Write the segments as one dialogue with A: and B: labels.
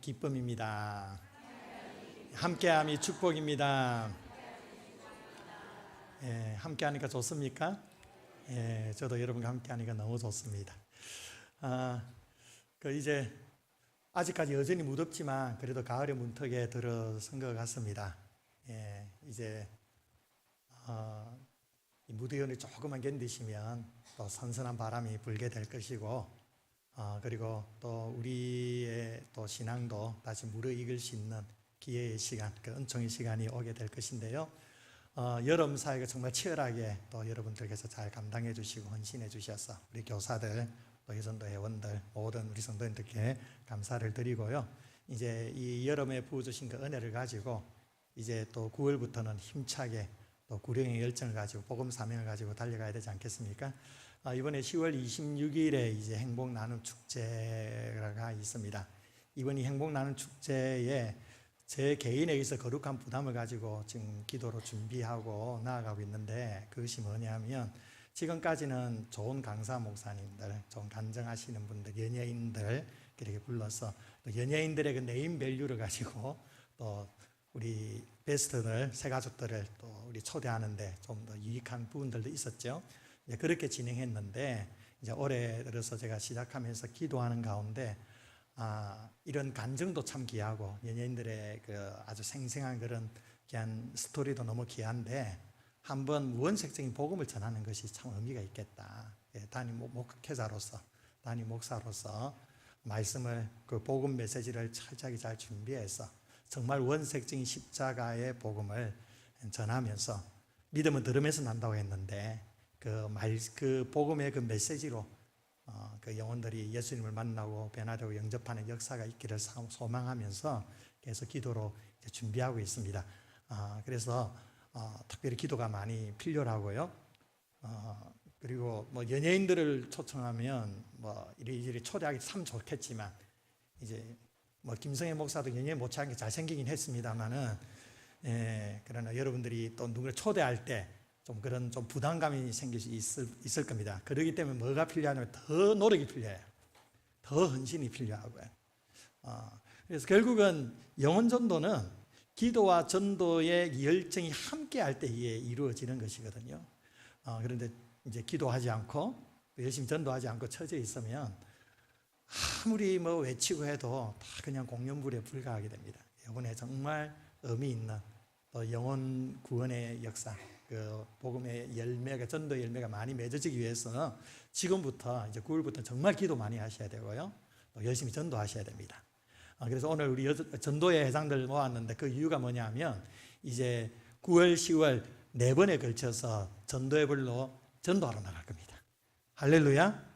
A: 기쁨입니다. 함께함이 축복입니다. 함께하니까 좋습니까? 저도 여러분과 함께하니까 너무 좋습니다. 이제 아직까지 여전히 무덥지만 그래도 가을의 문턱에 들어선 것 같습니다. 이제 이 무더위를 조금만 견디시면 또 선선한 바람이 불게 될 것이고, 그리고 또 우리의 또 신앙도 다시 무르익을 수 있는 기회의 시간, 그 은총의 시간이 오게 될 것인데요. 여름 사회가 정말 치열하게 또 여러분들께서 잘 감당해 주시고 헌신해 주셔서 우리 교사들, 또 여전도 회원들, 모든 우리 성도님들께 감사를 드리고요. 이제 이 여름에 부어주신 그 은혜를 가지고 이제 또 9월부터는 힘차게 또 구령의 열정을 가지고 복음 사명을 가지고 달려가야 되지 않겠습니까? 이번에 10월 26일에 이제 행복 나눔 축제가 있습니다. 이번 이 행복 나눔 축제에 제 개인에게서 거룩한 부담을 가지고 지금 기도로 준비하고 나아가고 있는데, 그것이 뭐냐면 지금까지는 좋은 강사 목사님들, 좋은 간증하시는 분들, 연예인들 이렇게 불러서 또 연예인들의 그 네임 밸류를 가지고 또 우리 베스트들, 새 가족들을 또 우리 초대하는데 좀 더 유익한 부분들도 있었죠. 이제 그렇게 진행했는데, 이제 올해 들어서 제가 시작하면서 기도하는 가운데 이런 간증도 참 귀하고 연예인들의 그 아주 생생한 그런 귀한 스토리도 너무 귀한데, 한번 무언색적인 복음을 전하는 것이 참 의미가 있겠다. 단임 목회자로서, 단임 목사로서 말씀을, 그 복음 메시지를 철저하게 잘 준비해서 정말 원색적인 십자가의 복음을 전하면서, 믿음은 들으면서 난다고 했는데 그 복음의 그 메시지로 그 영혼들이 예수님을 만나고 변화되고 영접하는 역사가 있기를 소망하면서 계속 기도로 준비하고 있습니다. 그래서 특별히 기도가 많이 필요하고요. 그리고 뭐 연예인들을 초청하면 뭐 이리저리 초대하기 참 좋겠지만, 이제 뭐 김성애 목사도 연예인 못지않게 잘생기긴 했습니다만은, 그러나 여러분들이 또 누구를 초대할 때 좀 그런 좀 부담감이 생길 수 있을 겁니다. 그렇기 때문에 뭐가 필요하냐면 더 노력이 필요해요. 더 헌신이 필요하고요. 그래서 결국은 영혼 전도는 기도와 전도의 열정이 함께 할 때에 이루어지는 것이거든요. 그런데 이제 기도하지 않고 열심히 전도하지 않고 처져 있으면 아무리 뭐 외치고 해도 다 그냥 공연불에 불과하게 됩니다. 이번에 정말 의미 있는 또 영혼 구원의 역사, 그 복음의 열매가, 전도 열매가 많이 맺어지기 위해서 지금부터 이제 9월부터 정말 기도 많이 하셔야 되고요. 또 열심히 전도하셔야 됩니다. 그래서 오늘 우리 전도의 회장들 모았는데, 그 이유가 뭐냐면 이제 9월, 10월 4번에 걸쳐서 전도의 불로 전도하러 나갈 겁니다. 할렐루야.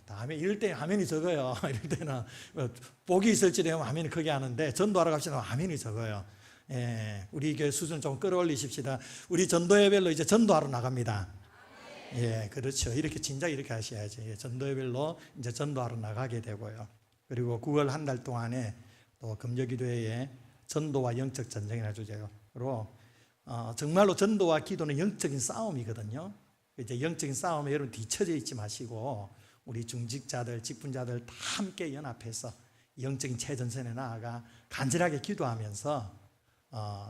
A: 다음에 이럴 때 화면이 적어요. 이럴 때는 복이 있을지도 화면이 크게 하는데, 전도하러 갑시다 화면이 적어요. 우리 교회 수준 좀 끌어올리십시다. 우리 전도회별로 이제 전도하러 나갑니다. 그렇죠. 이렇게 진작 이렇게 하셔야지. 전도회별로 이제 전도하러 나가게 되고요. 그리고 9월 한 달 동안에 또 금요기도회에 전도와 영적 전쟁이라는 주제로 정말로 전도와 기도는 영적인 싸움이거든요. 이제 영적인 싸움에 여러분 뒤처져 있지 마시고 우리 중직자들, 직분자들 다 함께 연합해서 영적인 최전선에 나아가 간절하게 기도하면서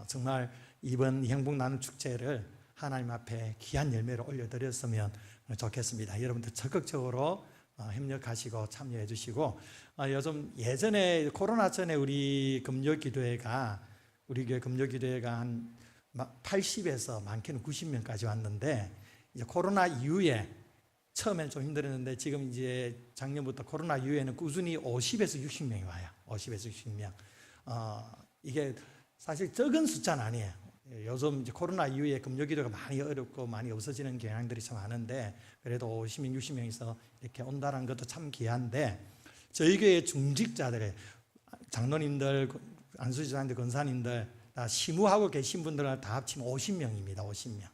A: 정말 이번 행복 나눔 축제를 하나님 앞에 귀한 열매를 올려드렸으면 좋겠습니다. 여러분들 적극적으로 협력하시고 참여해 주시고, 요즘 예전에 코로나 전에 우리 금요기도회가, 우리 교회 금요기도회가 한 80에서 많게는 90명까지 왔는데, 이제 코로나 이후에 처음엔 좀 힘들었는데 지금 이제 작년부터 코로나 이후에는 꾸준히 50에서 60명이 와요. 50에서 60명. 이게 사실 적은 숫자는 아니에요. 요즘 이제 코로나 이후에 금요기도가 많이 어렵고 많이 없어지는 경향들이 참 많은데, 그래도 50명, 60명에서 이렇게 온다는 것도 참 귀한데, 저희 교회 중직자들의 장로님들, 안수지사님들, 권사님들 다 시무하고 계신 분들은 다 합치면 50명입니다. 50명.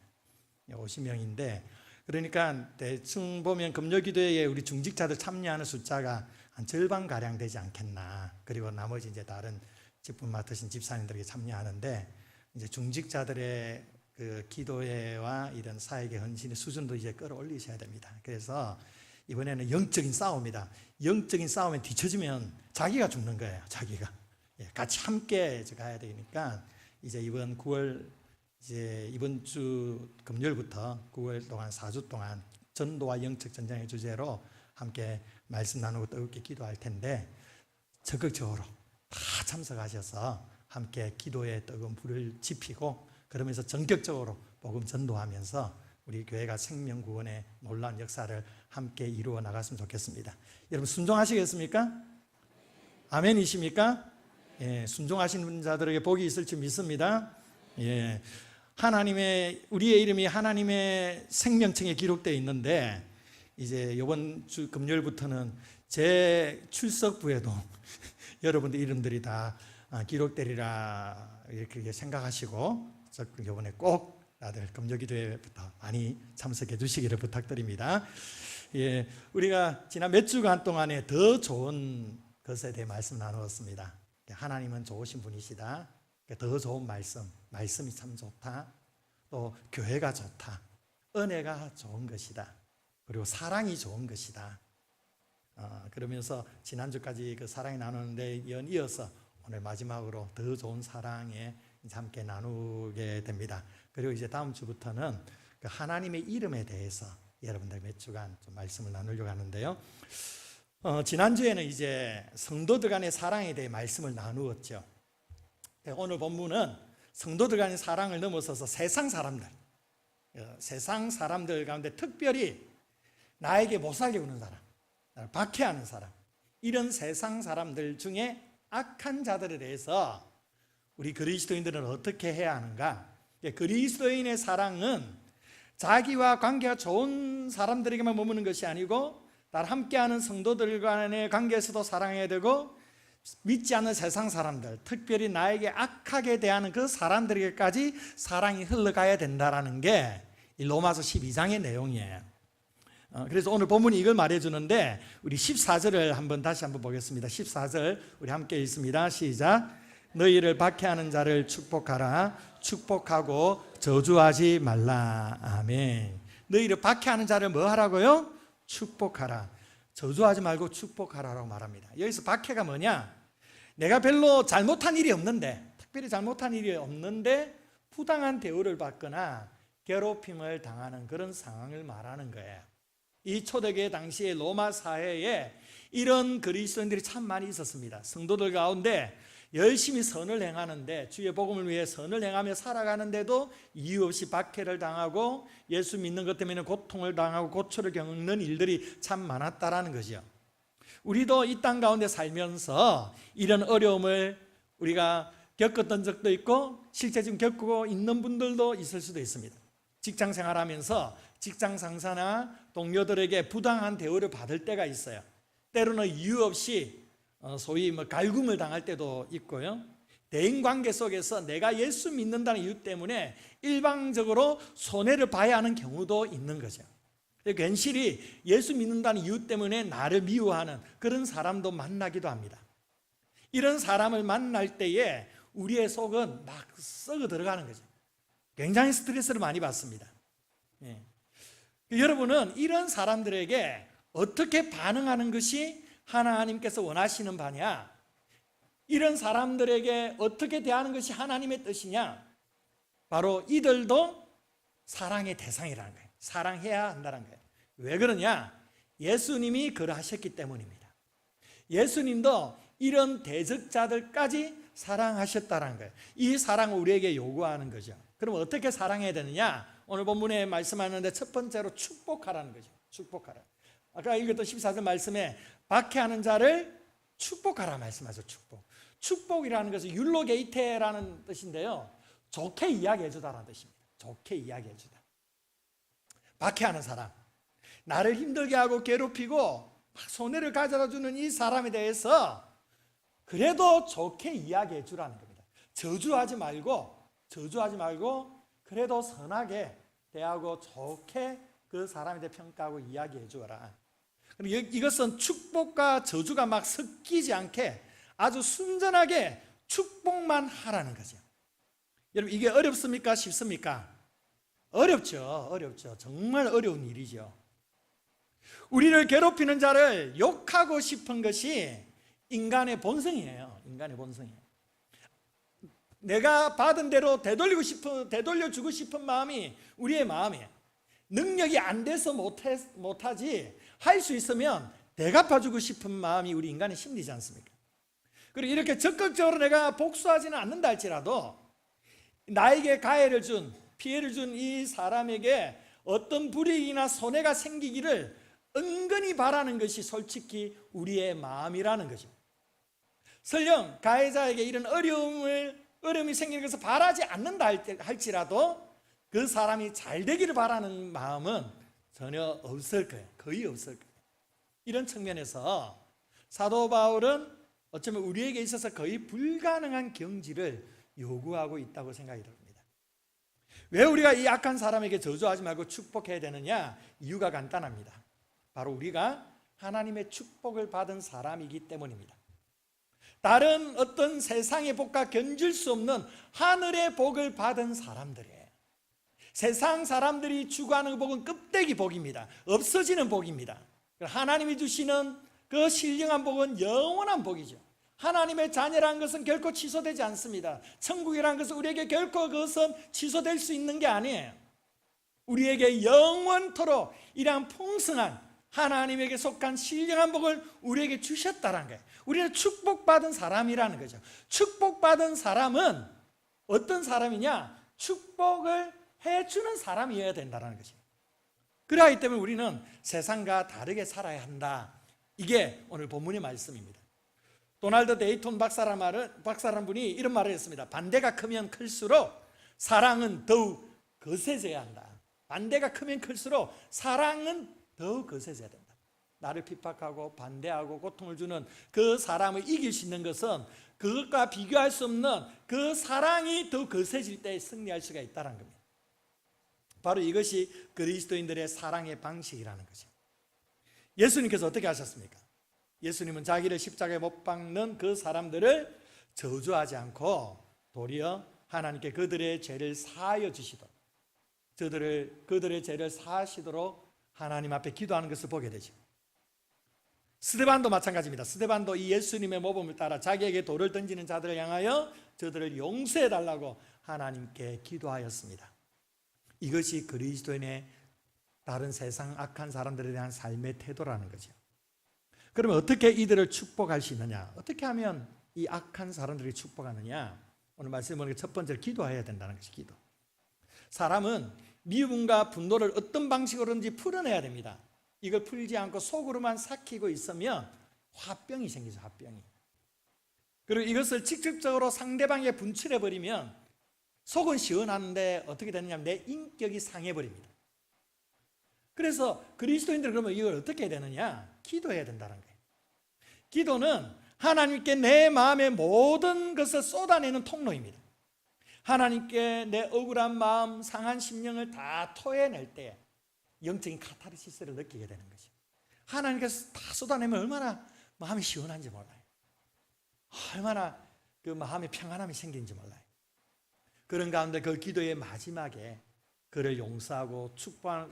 A: 50명인데, 그러니까 대충 보면 금요기도에 우리 중직자들 참여하는 숫자가 한 절반가량 되지 않겠나. 그리고 나머지 이제 다른 직분 맡으신 집사님들에게 참여하는데, 이제 중직자들의 그 기도회와 이런 사역의 헌신의 수준도 이제 끌어올리셔야 됩니다. 그래서 이번에는 영적인 싸움이다. 영적인 싸움에 뒤처지면 자기가 죽는 거예요. 자기가. 같이 함께 가야 되니까 이제 이번 9월 이번 주 금요일부터 9월 동안 4주 동안 전도와 영적 전쟁의 주제로 함께 말씀 나누고 뜨겁게 기도할 텐데 적극적으로 다 참석하셔서 함께 기도의 뜨거운 불을 지피고 그러면서 전격적으로 복음 전도하면서 우리 교회가 생명 구원의 놀라운 역사를 함께 이루어 나갔으면 좋겠습니다. 여러분 순종하시겠습니까? 아멘이십니까? 예, 순종하시는 자들에게 복이 있을 줄 믿습니다. 예, 우리의 이름이 하나님의 생명청에 기록되어 있는데 이제 이번 주 금요일부터는 제 출석부에도 여러분들 이름들이 다 기록되리라 이렇게 생각하시고 이번에 꼭 다들 금요기도회부터 많이 참석해 주시기를 부탁드립니다. 예, 우리가 지난 몇 주간 동안에 더 좋은 것에 대해 말씀 나누었습니다. 하나님은 좋으신 분이시다. 더 좋은 말씀이 참 좋다. 또 교회가 좋다. 은혜가 좋은 것이다. 그리고 사랑이 좋은 것이다. 그러면서 지난주까지 그 사랑이 나누는데 이어서 오늘 마지막으로 더 좋은 사랑에 함께 나누게 됩니다. 그리고 이제 다음 주부터는 그 하나님의 이름에 대해서 여러분들 몇 주간 좀 말씀을 나누려고 하는데요. 지난주에는 이제 성도들 간의 사랑에 대해 말씀을 나누었죠. 오늘 본문은 성도들 간의 사랑을 넘어서서 세상 사람들 가운데 특별히 나에게 못살게 구는 사람, 나를 박해하는 사람, 이런 세상 사람들 중에 악한 자들에 대해서 우리 그리스도인들은 어떻게 해야 하는가? 그리스도인의 사랑은 자기와 관계가 좋은 사람들에게만 머무는 것이 아니고 나를 함께하는 성도들 간의 관계에서도 사랑해야 되고 믿지 않는 세상 사람들, 특별히 나에게 악하게 대하는 그 사람들에게까지 사랑이 흘러가야 된다는 게 이 로마서 12장의 내용이에요. 그래서 오늘 본문이 이걸 말해주는데 우리 14절을 다시 한번 보겠습니다. 14절 우리 함께 읽습니다. 시작. 너희를 박해하는 자를 축복하라. 축복하고 저주하지 말라. 아멘. 너희를 박해하는 자를 뭐 하라고요? 축복하라. 저주하지 말고 축복하라라고 말합니다. 여기서 박해가 뭐냐? 내가 별로 잘못한 일이 없는데, 특별히 잘못한 일이 없는데 부당한 대우를 받거나 괴롭힘을 당하는 그런 상황을 말하는 거예요. 이 초대교회 당시의 로마 사회에 이런 그리스도인들이 참 많이 있었습니다. 성도들 가운데 열심히 선을 행하는데 주의 복음을 위해 선을 행하며 살아가는데도 이유 없이 박해를 당하고 예수 믿는 것 때문에 고통을 당하고 고초를 겪는 일들이 참 많았다라는 거죠. 우리도 이 땅 가운데 살면서 이런 어려움을 우리가 겪었던 적도 있고 실제 지금 겪고 있는 분들도 있을 수도 있습니다. 직장 생활하면서 직장 상사나 동료들에게 부당한 대우를 받을 때가 있어요. 때로는 이유 없이 소위 갈굼을 당할 때도 있고요. 대인관계 속에서 내가 예수 믿는다는 이유 때문에 일방적으로 손해를 봐야 하는 경우도 있는 거죠. 괜시리 예수 믿는다는 이유 때문에 나를 미워하는 그런 사람도 만나기도 합니다. 이런 사람을 만날 때에 우리의 속은 막 썩어 들어가는 거죠. 굉장히 스트레스를 많이 받습니다. 예. 여러분은 이런 사람들에게 어떻게 반응하는 것이 하나님께서 원하시는 바냐? 이런 사람들에게 어떻게 대하는 것이 하나님의 뜻이냐? 바로 이들도 사랑의 대상이라는 거예요. 사랑해야 한다는 거예요. 왜 그러냐? 예수님이 그러하셨기 때문입니다. 예수님도 이런 대적자들까지 사랑하셨다는 거예요. 이 사랑을 우리에게 요구하는 거죠. 그럼 어떻게 사랑해야 되느냐? 오늘 본문에 말씀하는데 첫 번째로 축복하라는 거죠. 축복하라. 아까 읽었던 14절 말씀에 박해하는 자를 축복하라 말씀하죠. 축복. 축복이라는 것은 율로게이테라는 뜻인데요. 좋게 이야기해 주다라는 뜻입니다. 좋게 이야기해 주다. 박해하는 사람, 나를 힘들게 하고 괴롭히고 손해를 가져다 주는 이 사람에 대해서 그래도 좋게 이야기해 주라는 겁니다. 저주하지 말고 그래도 선하게 대하고 좋게 그 사람에 대해 평가하고 이야기해 주어라. 이것은 축복과 저주가 막 섞이지 않게 아주 순전하게 축복만 하라는 거죠. 여러분 이게 어렵습니까? 쉽습니까? 어렵죠. 정말 어려운 일이죠. 우리를 괴롭히는 자를 욕하고 싶은 것이 인간의 본성이에요. 인간의 본성이에요. 내가 받은 대로 되돌려주고 싶은 마음이 우리의 마음이에요. 능력이 안 돼서 못하지, 할 수 있으면 대갚아주고 싶은 마음이 우리 인간의 심리지 않습니까? 그리고 이렇게 적극적으로 내가 복수하지는 않는다 할지라도 나에게 가해를 준, 피해를 준 이 사람에게 어떤 불이익이나 손해가 생기기를 은근히 바라는 것이 솔직히 우리의 마음이라는 것입니다. 설령 가해자에게 이런 어려움이 생기는 것을 바라지 않는다 할지라도 그 사람이 잘 되기를 바라는 마음은 전혀 없을 거예요. 거의 없을 거예요. 이런 측면에서 사도 바울은 어쩌면 우리에게 있어서 거의 불가능한 경지를 요구하고 있다고 생각이 듭니다. 왜 우리가 이 악한 사람에게 저주하지 말고 축복해야 되느냐? 이유가 간단합니다. 바로 우리가 하나님의 축복을 받은 사람이기 때문입니다. 다른 어떤 세상의 복과 견줄 수 없는 하늘의 복을 받은 사람들이에요. 세상 사람들이 추구하는 복은 껍데기 복입니다. 없어지는 복입니다. 하나님이 주시는 그 신령한 복은 영원한 복이죠. 하나님의 자녀라는 것은 결코 취소되지 않습니다. 천국이라는 것은 우리에게 결코 그것은 취소될 수 있는 게 아니에요. 우리에게 영원토록 이러한 풍성한 하나님에게 속한 신령한 복을 우리에게 주셨다는 거예요. 우리는 축복받은 사람이라는 거죠. 축복받은 사람은 어떤 사람이냐? 축복을 해주는 사람이어야 된다는 거죠. 그러기 때문에 우리는 세상과 다르게 살아야 한다. 이게 오늘 본문의 말씀입니다. 도널드 데이톤 박사라는 분이 이런 말을 했습니다. 반대가 크면 클수록 사랑은 더욱 거세져야 한다. 반대가 크면 클수록 사랑은 더욱 거세져야 된다. 나를 핍박하고 반대하고 고통을 주는 그 사람을 이길 수 있는 것은 그것과 비교할 수 없는 그 사랑이 더 거세질 때 승리할 수가 있다는 겁니다. 바로 이것이 그리스도인들의 사랑의 방식이라는 거죠. 예수님께서 어떻게 하셨습니까? 예수님은 자기를 십자가에 못 박는 그 사람들을 저주하지 않고 도리어 하나님께 그들의 죄를 사하여 주시도록, 그들의 죄를 사하시도록 하나님 앞에 기도하는 것을 보게 되죠. 스데반도 마찬가지입니다. 스데반도 이 예수님의 모범을 따라 자기에게 돌을 던지는 자들을 향하여 저들을 용서해 달라고 하나님께 기도하였습니다. 이것이 그리스도인의 다른 세상 악한 사람들에 대한 삶의 태도라는 거죠. 그러면 어떻게 이들을 축복할 수 있느냐? 어떻게 하면 이 악한 사람들이 축복하느냐? 오늘 말씀에 보니까 첫 번째로 기도해야 된다는 것이 기도. 사람은 미움과 분노를 어떤 방식으로든지 풀어내야 됩니다. 이걸 풀지 않고 속으로만 삭히고 있으면 화병이 생기죠. 화병이. 그리고 이것을 직접적으로 상대방에게 분출해버리면 속은 시원한데 어떻게 되느냐면 내 인격이 상해버립니다. 그래서 그리스도인들은 그러면 이걸 어떻게 해야 되느냐? 기도해야 된다는 거예요. 기도는 하나님께 내 마음의 모든 것을 쏟아내는 통로입니다. 하나님께 내 억울한 마음, 상한 심령을 다 토해낼 때 영적인 카타르시스를 느끼게 되는 것이죠. 하나님께서 다 쏟아내면 얼마나 마음이 시원한지 몰라요. 얼마나 그 마음에 평안함이 생기는지 몰라요. 그런 가운데 그 기도의 마지막에 그를 용서하고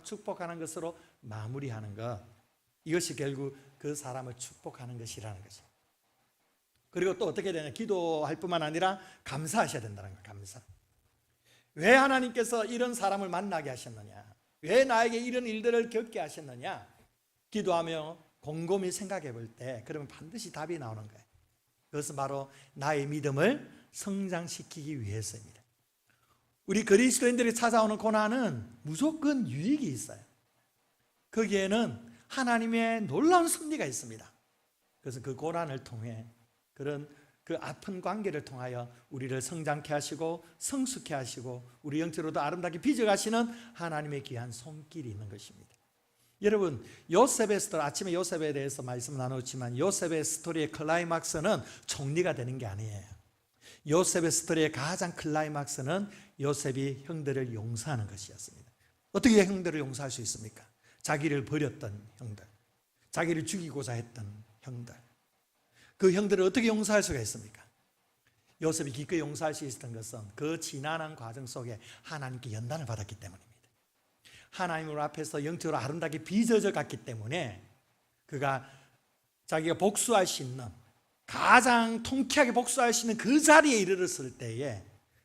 A: 축복하는 것으로 마무리하는 것, 이것이 결국 그 사람을 축복하는 것이라는 거죠. 그리고 또 어떻게 되냐? 기도할 뿐만 아니라 감사하셔야 된다는 거예요. 감사. 왜 하나님께서 이런 사람을 만나게 하셨느냐? 왜 나에게 이런 일들을 겪게 하셨느냐? 기도하며 곰곰이 생각해 볼 때 그러면 반드시 답이 나오는 거예요. 그것은 바로 나의 믿음을 성장시키기 위해서입니다. 우리 그리스도인들이 찾아오는 고난은 무조건 유익이 있어요. 거기에는 하나님의 놀라운 섭리가 있습니다. 그래서 그 고난을 통해 그런 그 아픈 관계를 통하여 우리를 성장케 하시고 성숙케 하시고 우리 영적으로도 아름답게 빚어가시는 하나님의 귀한 손길이 있는 것입니다. 여러분, 요셉의 스토리, 아침에 요셉에 대해서 말씀 나눴지만 요셉의 스토리의 클라이막스는 총리가 되는 게 아니에요. 요셉의 스토리의 가장 클라이막스는 요셉이 형들을 용서하는 것이었습니다. 어떻게 형들을 용서할 수 있습니까? 자기를 버렸던 형들, 자기를 죽이고자 했던 형들, 그 형들을 어떻게 용서할 수가 있습니까? 요셉이 기꺼이 용서할 수 있었던 것은 그 지난한 과정 속에 하나님께 연단을 받았기 때문입니다. 하나님 앞에서 영적으로 아름답게 빚어져 갔기 때문에 그가 자기가 복수할 수 있는, 가장 통쾌하게 복수할 수 있는 그 자리에 이르렀을 때에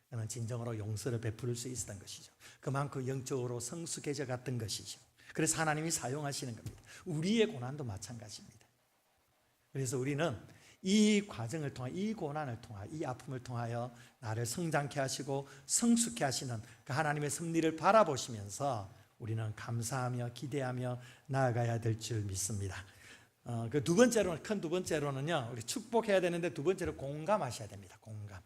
A: 그는 진정으로 용서를 베풀 수 있었던 것이죠. 그만큼 영적으로 성숙해져 갔던 것이죠. 그래서 하나님이 사용하시는 겁니다. 우리의 고난도 마찬가지입니다. 그래서 우리는 이 과정을 통하, 이 고난을 통하, 이 아픔을 통하여 나를 성장케 하시고 성숙케 하시는 그 하나님의 섭리를 바라보시면서 우리는 감사하며 기대하며 나아가야 될 줄 믿습니다. 그 두 번째로는, 큰 두 번째로는요, 우리 축복해야 되는데 두 번째로 공감하셔야 됩니다. 공감.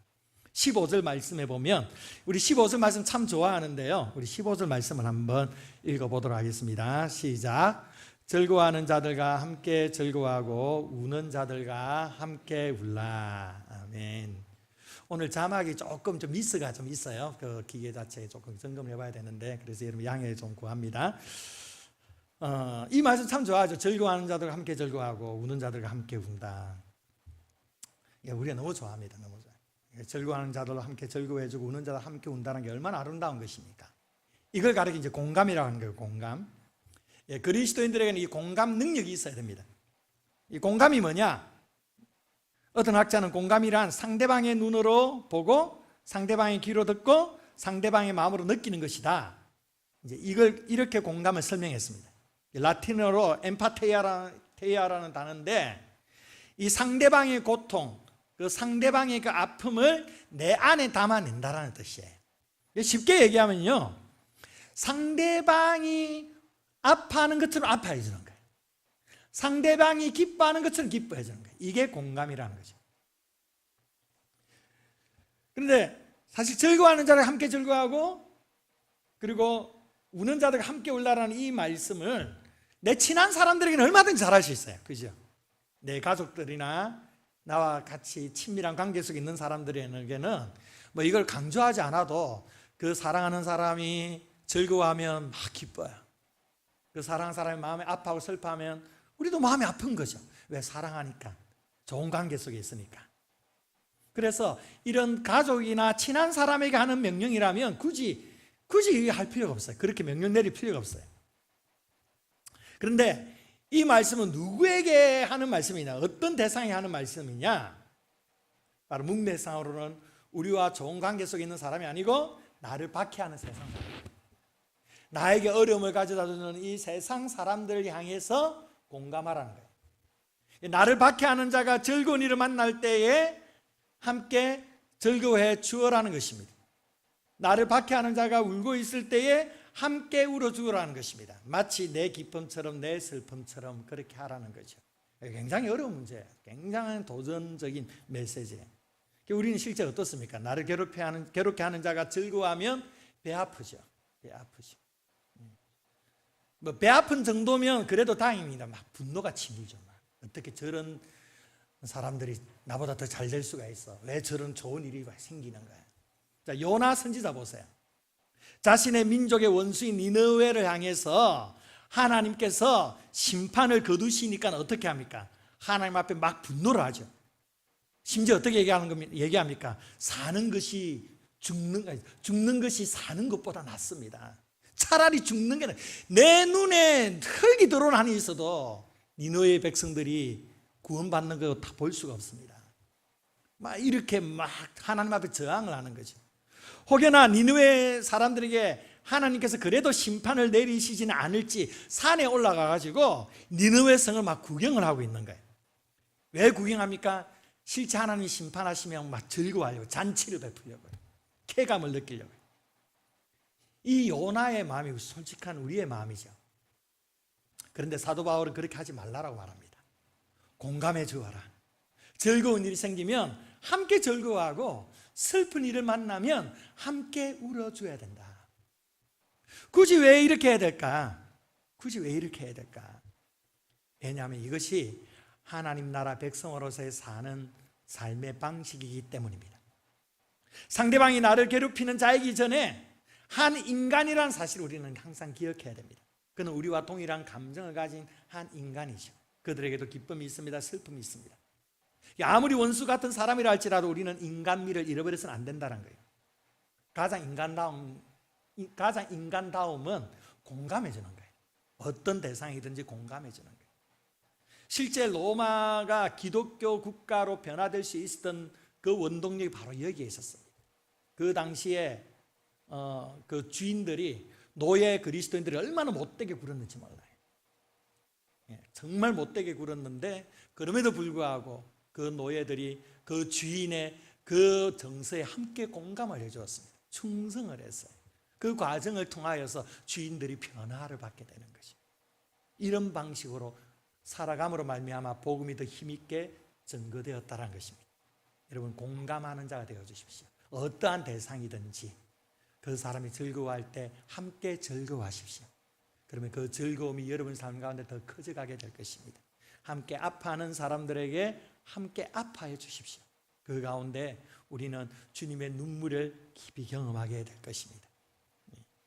A: 15절 말씀에 보면, 우리 15절 말씀 참 좋아하는데요, 우리 15절 말씀을 한번 읽어보도록 하겠습니다. 시작. 즐거워하는 자들과 함께 즐거워하고 우는 자들과 함께 울라. 아멘. 오늘 자막이 조금 좀 미스가 좀 있어요. 그 기계 자체에 조금 점검을 해봐야 되는데, 그래서 여러분 양해 좀 구합니다. 이 말씀 참 좋아하죠. 즐거워하는 자들과 함께 즐거워하고 우는 자들과 함께 운다. 우리가 너무 좋아합니다. 너무 좋아요. 즐거워하는 자들과 함께 즐거워해주고 우는 자들과 함께 운다는 게 얼마나 아름다운 것입니까? 이걸 가리켜 이제 공감이라고 하는 거예요. 공감. 그리스도인들에게는 이 공감 능력이 있어야 됩니다. 이 공감이 뭐냐? 어떤 학자는 공감이란 상대방의 눈으로 보고 상대방의 귀로 듣고 상대방의 마음으로 느끼는 것이다. 이제 이걸 이렇게 공감을 설명했습니다. 라틴어로 엠파테이아라는 단어인데, 이 상대방의 고통, 그 상대방의 그 아픔을 내 안에 담아낸다라는 뜻이에요. 쉽게 얘기하면요, 상대방이 아파하는 것처럼 아파해 주는 거예요. 상대방이 기뻐하는 것처럼 기뻐해 주는 거예요. 이게 공감이라는 거죠. 그런데 사실 즐거워하는 자들과 함께 즐거워하고 그리고 우는 자들과 함께 울라라는 이 말씀을 내 친한 사람들에게는 얼마든지 잘할 수 있어요. 그죠? 내 가족들이나 나와 같이 친밀한 관계 속에 있는 사람들에게는 뭐 이걸 강조하지 않아도 그 사랑하는 사람이 즐거워하면 막 기뻐요. 그 사랑하는 사람이 마음이 아파하고 슬퍼하면 우리도 마음이 아픈 거죠. 왜? 사랑하니까. 좋은 관계 속에 있으니까. 그래서 이런 가족이나 친한 사람에게 하는 명령이라면 굳이 할 필요가 없어요. 그렇게 명령 내릴 필요가 없어요. 그런데 이 말씀은 누구에게 하는 말씀이냐? 어떤 대상에 하는 말씀이냐? 바로 문맥상으로는 우리와 좋은 관계 속에 있는 사람이 아니고 나를 박해하는 세상 사람, 나에게 어려움을 가져다 주는 이 세상 사람들을 향해서 공감하라는 거예요. 나를 박해하는 자가 즐거운 일을 만날 때에 함께 즐거워해 주어라는 것입니다. 나를 박해하는 자가 울고 있을 때에 함께 울어주라는 것입니다. 마치 내 기쁨처럼 내 슬픔처럼 그렇게 하라는 거죠. 굉장히 어려운 문제예요. 굉장히 도전적인 메시지예요. 우리는 실제 어떻습니까? 나를 괴롭게 하는 자가 즐거워하면 배 아프죠. 배 아프죠. 뭐 배 아픈 정도면 그래도 다행입니다. 막 분노가 치밀죠. 막. 어떻게 저런 사람들이 나보다 더 잘 될 수가 있어? 왜 저런 좋은 일이 생기는 거야? 자, 요나 선지자 보세요. 자신의 민족의 원수인 니느웨를 향해서 하나님께서 심판을 거두시니까 어떻게 합니까? 하나님 앞에 막 분노를 하죠. 심지어 어떻게 얘기합니까? 사는 것이 죽는 것이 사는 것보다 낫습니다. 차라리 죽는 게 내 눈에 흙이 드러난 한이 있어도 니느웨의 백성들이 구원받는 거 다 볼 수가 없습니다. 막 이렇게 막 하나님 앞에 저항을 하는 거죠. 혹여나 니느웨 사람들에게 하나님께서 그래도 심판을 내리시지는 않을지 산에 올라가 가지고 니느웨 성을 막 구경을 하고 있는 거예요. 왜 구경합니까? 실제 하나님이 심판하시면 막 즐거워하려고, 잔치를 베풀려고, 쾌감을 느끼려고. 이 요나의 마음이 솔직한 우리의 마음이죠. 그런데 사도 바울은 그렇게 하지 말라라고 말합니다. 공감해 주어라. 즐거운 일이 생기면 함께 즐거워하고 슬픈 일을 만나면 함께 울어줘야 된다. 굳이 왜 이렇게 해야 될까? 굳이 왜 이렇게 해야 될까? 왜냐하면 이것이 하나님 나라 백성으로서의 사는 삶의 방식이기 때문입니다. 상대방이 나를 괴롭히는 자이기 전에 한 인간이라는 사실을 우리는 항상 기억해야 됩니다. 그는 우리와 동일한 감정을 가진 한 인간이죠. 그들에게도 기쁨이 있습니다. 슬픔이 있습니다. 아무리 원수 같은 사람이라 할지라도 우리는 인간미를 잃어버려서는 안 된다는 거예요. 가장 인간다움은 공감해 주는 거예요. 어떤 대상이든지 공감해 주는 거예요. 실제 로마가 기독교 국가로 변화될 수 있었던 그 원동력이 바로 여기에 있었습니다. 그 당시에 그 주인들이 노예 그리스도인들이 얼마나 못되게 굴었는지 몰라요. 정말 못되게 굴었는데 그럼에도 불구하고 그 노예들이 그 주인의 그 정서에 함께 공감을 해주었습니다. 충성을 했어요. 그 과정을 통하여서 주인들이 변화를 받게 되는 것이죠. 이런 방식으로 살아감으로 말미암아 복음이 더 힘있게 증거되었다는 것입니다. 여러분, 공감하는 자가 되어 주십시오. 어떠한 대상이든지 그 사람이 즐거워할 때 함께 즐거워하십시오. 그러면 그 즐거움이 여러분 삶 가운데 더 커져가게 될 것입니다. 함께 아파하는 사람들에게 함께 아파해 주십시오. 그 가운데 우리는 주님의 눈물을 깊이 경험하게 될 것입니다.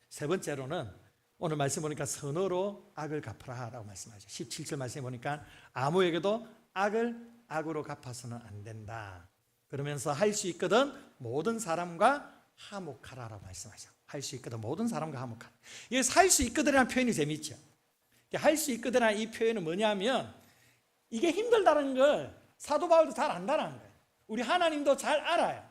A: 세 번째로는 오늘 말씀 보니까 선어로 악을 갚으라라고 말씀하죠. 17절 말씀에 보니까 아무에게도 악을 악으로 갚아서는 안 된다. 그러면서 할 수 있거든 모든 사람과 화목하라라고 말씀하죠. 할 수 있거든 모든 사람과 화목하라. 이게 할 수 있거든이라는 표현이 재미있죠. 할 수 있거든이라는 이 표현은 뭐냐면 이게 힘들다는 걸 사도 바울도 잘 안다는 거예요. 우리 하나님도 잘 알아요.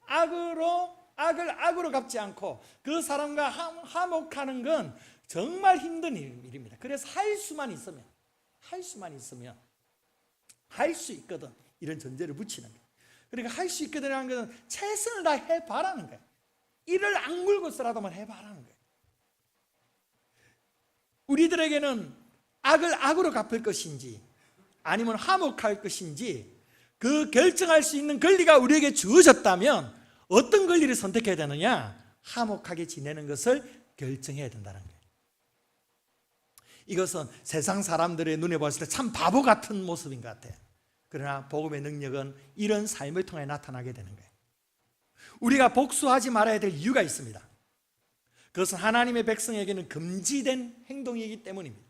A: 악을 악으로 갚지 않고 그 사람과 화목하는 건 정말 힘든 일입니다. 그래서 할 수만 있으면 할 수 있거든 이런 전제를 붙이는 거예요. 그러니까 할 수 있거든이라는 것은 최선을 다 해봐라는 거예요. 이를 악물고서라도만 해봐라는 거예요. 우리들에게는 악을 악으로 갚을 것인지 아니면 화목할 것인지 그 결정할 수 있는 권리가 우리에게 주어졌다면 어떤 권리를 선택해야 되느냐? 화목하게 지내는 것을 결정해야 된다는 거예요. 이것은 세상 사람들의 눈에 봤을 때 참 바보 같은 모습인 것 같아요. 그러나 복음의 능력은 이런 삶을 통해 나타나게 되는 거예요. 우리가 복수하지 말아야 될 이유가 있습니다. 그것은 하나님의 백성에게는 금지된 행동이기 때문입니다.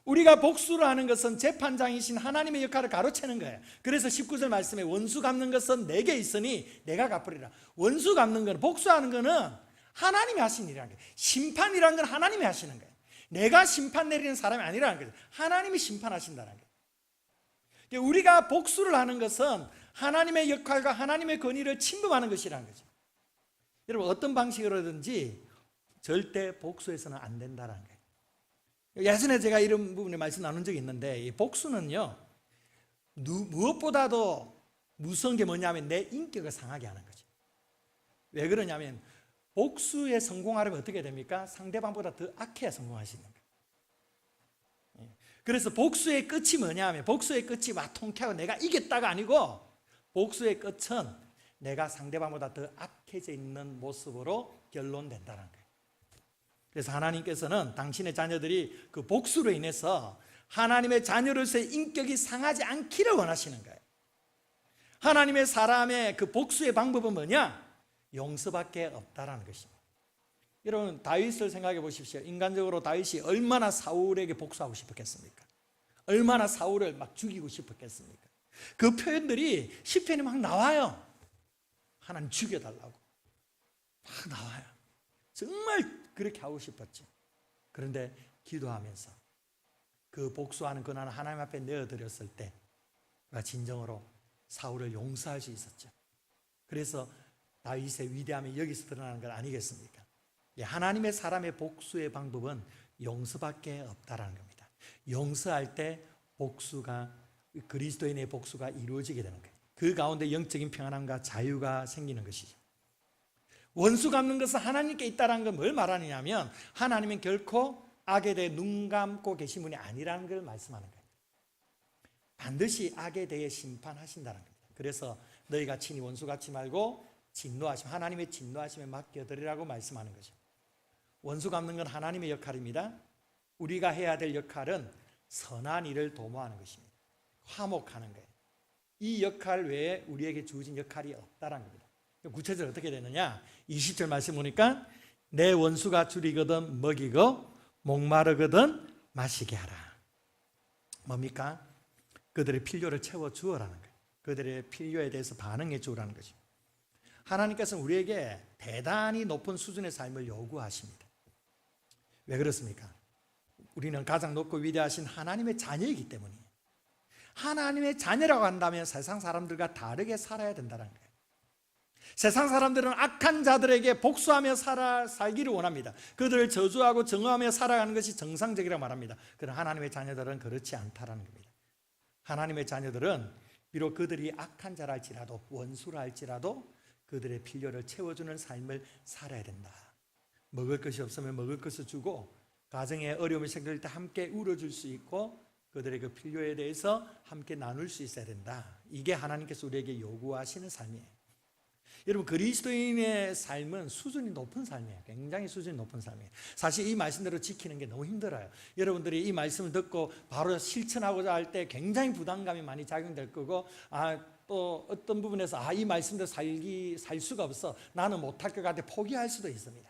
A: 우리가 복수를 하는 것은 재판장이신 하나님의 역할을 가로채는 거예요. 그래서 19절 말씀에 원수 갚는 것은 내게 있으니 내가 갚으리라. 원수 갚는 것은, 복수하는 것은 하나님이 하신 일이라는 거예요. 심판이라는 건 하나님이 하시는 거예요. 내가 심판 내리는 사람이 아니라는 거예요. 하나님이 심판하신다는 거예요. 우리가 복수를 하는 것은 하나님의 역할과 하나님의 권위를 침범하는 것이라는 거죠. 여러분, 어떤 방식으로든지 절대 복수해서는 안 된다는 거예요. 예전에 제가 이런 부분에 말씀 나눈 적이 있는데, 이 복수는요 무엇보다도 무서운 게 뭐냐면 내 인격을 상하게 하는 거죠. 왜 그러냐면 복수에 성공하려면 어떻게 됩니까? 상대방보다 더 악해야 성공하시는 거예요. 그래서 복수의 끝이 뭐냐면, 복수의 끝이 막 통쾌하고 내가 이겼다가 아니고, 복수의 끝은 내가 상대방보다 더 악해져 있는 모습으로 결론된다는 거예요. 그래서 하나님께서는 당신의 자녀들이 그 복수로 인해서 하나님의 자녀로서의 인격이 상하지 않기를 원하시는 거예요. 하나님의 사람의 그 복수의 방법은 뭐냐? 용서밖에 없다라는 것입니다. 여러분, 다윗을 생각해 보십시오. 인간적으로 다윗이 얼마나 사울에게 복수하고 싶었겠습니까? 얼마나 사울을 막 죽이고 싶었겠습니까? 그 표현들이 시편에 막 나와요. 하나님 죽여달라고 막 나와요. 정말 그렇게 하고 싶었죠. 그런데 기도하면서 그 복수하는 권한을 하나님 앞에 내어드렸을 때 진정으로 사울을 용서할 수 있었죠. 그래서 다윗의 위대함이 여기서 드러나는 것 아니겠습니까? 하나님의 사람의 복수의 방법은 용서밖에 없다라는 겁니다. 용서할 때 복수가, 그리스도인의 복수가 이루어지게 되는 거예요. 그 가운데 영적인 평안함과 자유가 생기는 것이죠. 원수 갚는 것은 하나님께 있다는 건 뭘 말하느냐면, 하나님은 결코 악에 대해 눈 감고 계신 분이 아니라는 걸 말씀하는 거예요. 반드시 악에 대해 심판하신다는 겁니다. 그래서 너희가 친히 원수 갚지 말고 진노하심, 하나님의 진노하심에 맡겨드리라고 말씀하는 거죠. 원수 갚는 건 하나님의 역할입니다. 우리가 해야 될 역할은 선한 일을 도모하는 것입니다. 화목하는 거예요. 이 역할 외에 우리에게 주어진 역할이 없다는 겁니다. 구체적으로 어떻게 되느냐? 20절 말씀 보니까 내 원수가 줄이거든 먹이고 목마르거든 마시게 하라. 뭡니까? 그들의 필요를 채워주어라는 거예요. 그들의 필요에 대해서 반응해 주라는 거죠. 하나님께서는 우리에게 대단히 높은 수준의 삶을 요구하십니다. 왜 그렇습니까? 우리는 가장 높고 위대하신 하나님의 자녀이기 때문이에요. 하나님의 자녀라고 한다면 세상 사람들과 다르게 살아야 된다는 거예요. 세상 사람들은 악한 자들에게 복수하며 살기를 원합니다. 그들을 저주하고 정하며 살아가는 것이 정상적이라고 말합니다. 그러나 하나님의 자녀들은 그렇지 않다는 겁니다. 하나님의 자녀들은 비록 그들이 악한 자라 할지라도, 원수라 할지라도 그들의 필요를 채워주는 삶을 살아야 된다. 먹을 것이 없으면 먹을 것을 주고, 가정에 어려움이 생길 때 함께 울어줄 수 있고, 그들의 그 필요에 대해서 함께 나눌 수 있어야 된다. 이게 하나님께서 우리에게 요구하시는 삶이에요. 여러분, 그리스도인의 삶은 수준이 높은 삶이에요. 굉장히 수준이 높은 삶이에요. 사실 이 말씀대로 지키는 게 너무 힘들어요. 여러분들이 이 말씀을 듣고 바로 실천하고자 할 때 굉장히 부담감이 많이 작용될 거고, 또 어떤 부분에서 이 말씀대로 살 수가 없어, 나는 못할 것 같아, 포기할 수도 있습니다.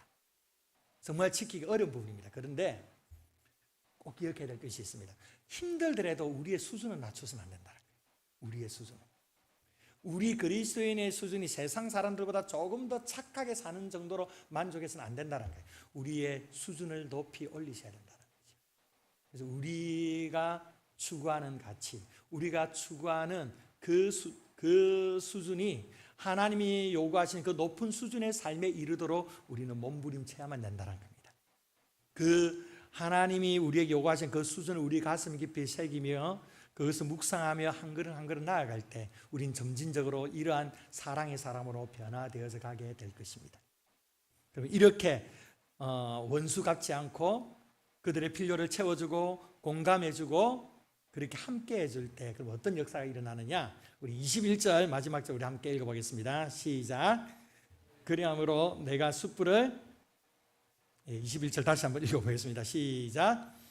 A: 정말 지키기 어려운 부분입니다. 그런데 꼭 기억해야 될 것이 있습니다. 힘들더라도 우리의 수준은 낮춰서는 안 된다는 거예요. 우리의 수준은. 우리 그리스도인의 수준이 세상 사람들보다 조금 더 착하게 사는 정도로 만족해서는 안 된다는 거예요. 우리의 수준을 높이 올리셔야 된다는 거죠. 그래서 우리가 추구하는 가치, 우리가 추구하는 그 수준이 하나님이 요구하시는 그 높은 수준의 삶에 이르도록 우리는 몸부림쳐야만 된다는 겁니다. 그 하나님이 우리에게 요구하신 그 수준을 우리 가슴 깊이 새기며 그것을 묵상하며 한 걸음 한 걸음 나아갈 때 우린 점진적으로 이러한 사랑의 사람으로 변화되어서 가게 될 것입니다. 그럼 이렇게 원수 갚지 않고 그들의 필요를 채워주고 공감해주고 그렇게 함께 해줄 때 그럼 어떤 역사가 일어나느냐? 우리 21절 마지막 절 우리 함께 읽어보겠습니다. 시작. 그리함으로 내가 숯불을 21절 다시 한번 읽어보겠습니다. 시작.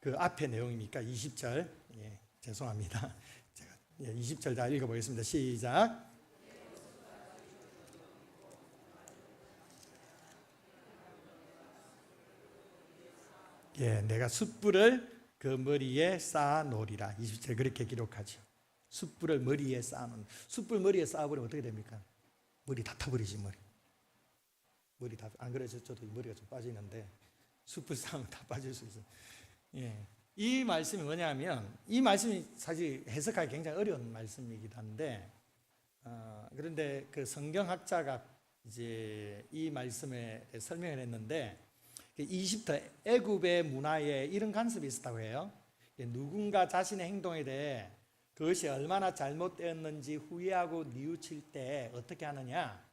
A: 그 앞에 내용입니까? 20절. 죄송합니다. 제가 20절 다 읽어보겠습니다. 시작. 내가 숯불을 그 머리에 쌓아 놓으리라. 20절 그렇게 기록하죠. 숯불을 머리에 쌓아놓는. 숯불 머리에 쌓아버리면 어떻게 됩니까? 머리 다 타버리지. 머리 다. 안 그래서 저도 머리가 좀 빠지는데 숯불 쌓으면 다 빠질 수 있어요. 이 말씀이 뭐냐면, 이 말씀이 사실 해석하기 굉장히 어려운 말씀이기도 한데, 그런데 그 성경학자가 이제 이 말씀에 설명을 했는데, 이집트 애굽의 문화에 이런 간섭이 있었다고 해요. 누군가 자신의 행동에 대해 그것이 얼마나 잘못되었는지 후회하고 뉘우칠 때 어떻게 하느냐?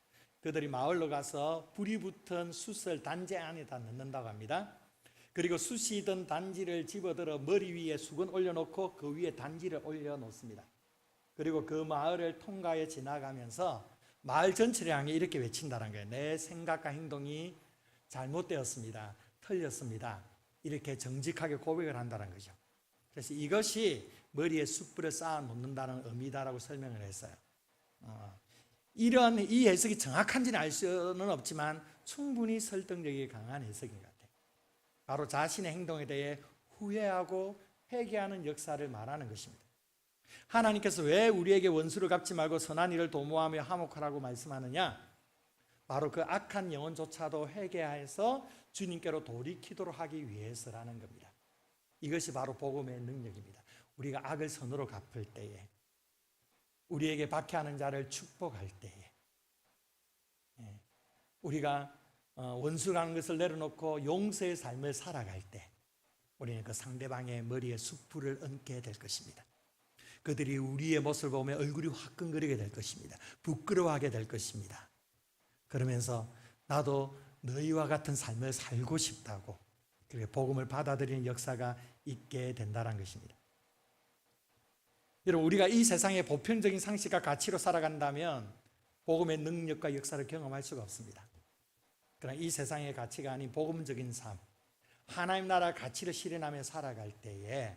A: 그들이 마을로 가서 불이 붙은 숯을 단지 안에다 넣는다고 합니다. 그리고 숯이던 단지를 집어들어 머리 위에 수건 올려놓고 그 위에 단지를 올려놓습니다. 그리고 그 마을을 통과해 지나가면서 마을 전체를 향해 이렇게 외친다는 거예요. 내 생각과 행동이 잘못되었습니다. 틀렸습니다. 이렇게 정직하게 고백을 한다는 거죠. 그래서 이것이 머리에 숯불을 쌓아 놓는다는 의미다라고 설명을 했어요. 이런 이 해석이 정확한지는 알 수는 없지만 충분히 설득력이 강한 해석인 것 같아요. 바로 자신의 행동에 대해 후회하고 회개하는 역사를 말하는 것입니다. 하나님께서 왜 우리에게 원수를 갚지 말고 선한 일을 도모하며 화목하라고 말씀하느냐? 바로 그 악한 영혼조차도 회개하여서 주님께로 돌이키도록 하기 위해서라는 겁니다. 이것이 바로 복음의 능력입니다. 우리가 악을 선으로 갚을 때에, 우리에게 박해하는 자를 축복할 때에, 우리가 원수라는 것을 내려놓고 용서의 삶을 살아갈 때 우리는 그 상대방의 머리에 숯불을 얹게 될 것입니다. 그들이 우리의 모습을 보며 얼굴이 화끈거리게 될 것입니다. 부끄러워하게 될 것입니다. 그러면서 나도 너희와 같은 삶을 살고 싶다고 그렇게 복음을 받아들이는 역사가 있게 된다는 것입니다. 여러분, 우리가 이 세상의 보편적인 상식과 가치로 살아간다면 복음의 능력과 역사를 경험할 수가 없습니다. 그러나 이 세상의 가치가 아닌 복음적인 삶, 하나님 나라 가치를 실현하며 살아갈 때에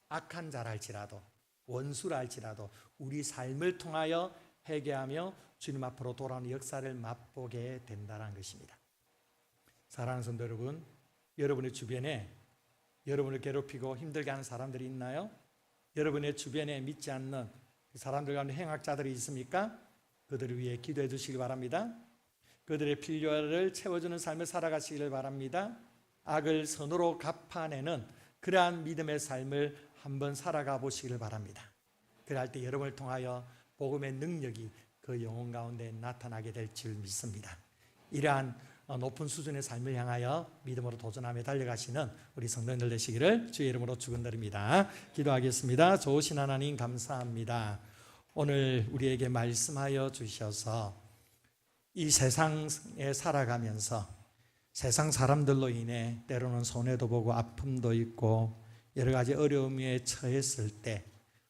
A: 악한 자라 할지라도 원수라 할지라도 우리 삶을 통하여 회개하며 주님 앞으로 돌아오는 역사를 맛보게 된다는 것입니다. 사랑하는 성도 여러분, 여러분의 주변에 여러분을 괴롭히고 힘들게 하는 사람들이 있나요? 여러분의 주변에 믿지 않는 사람들 가운데 행악자들이 있습니까? 그들을 위해 기도해 주시기 바랍니다. 그들의 필요를 채워주는 삶을 살아가시기를 바랍니다. 악을 선으로 갚아내는 그러한 믿음의 삶을 한번 살아가 보시기를 바랍니다. 그럴 때 여러분을 통하여 복음의 능력이 그 영혼 가운데 나타나게 될 줄 믿습니다. 이러한 높은 수준의 삶을 향하여 믿음으로 도전하며 달려가시는 우리 성도님들 되시기를 주의 이름으로 축원드립니다. 기도하겠습니다. 좋으신 하나님 감사합니다. 오늘 우리에게 말씀하여 주셔서 이 세상에 살아가면서 세상 사람들로 인해 때로는 손해도 보고 아픔도 있고 여러 가지 어려움에 처했을 때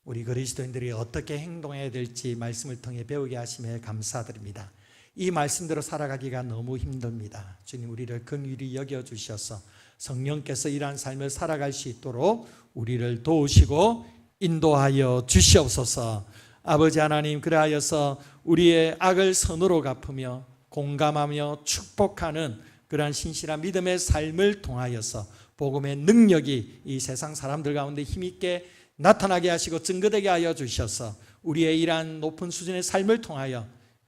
A: 우리 그리스도인들이 어떻게 행동해야 될지 말씀을 통해 배우게 하심에 감사드립니다. 이 말씀대로 살아가기가 너무 힘듭니다. 주님, 우리를 긍휼히 여겨주셔서 성령께서 이러한 삶을 살아갈 수 있도록 우리를 도우시고 인도하여 주시옵소서. 아버지 하나님, 그러하여서 우리의 악을 선으로 갚으며 공감하며 축복하는 그러한 신실한 믿음의 삶을 통하여서 복음의 능력이 이 세상 사람들 가운데 힘있게 나타나게 하시고 증거되게 하여 주셔서 우리의 이러한 높은 수준의 삶을 통하여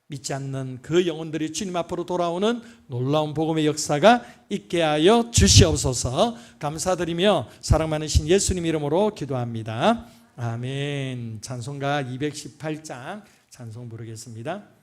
A: 믿지 않는 그 영혼들이 주님 앞으로 돌아오는 놀라운 복음의 역사가 있게 하여 주시옵소서. 감사드리며 사랑 많으신 예수님 이름으로 기도합니다. 아멘. 찬송가 218장 찬송 부르겠습니다.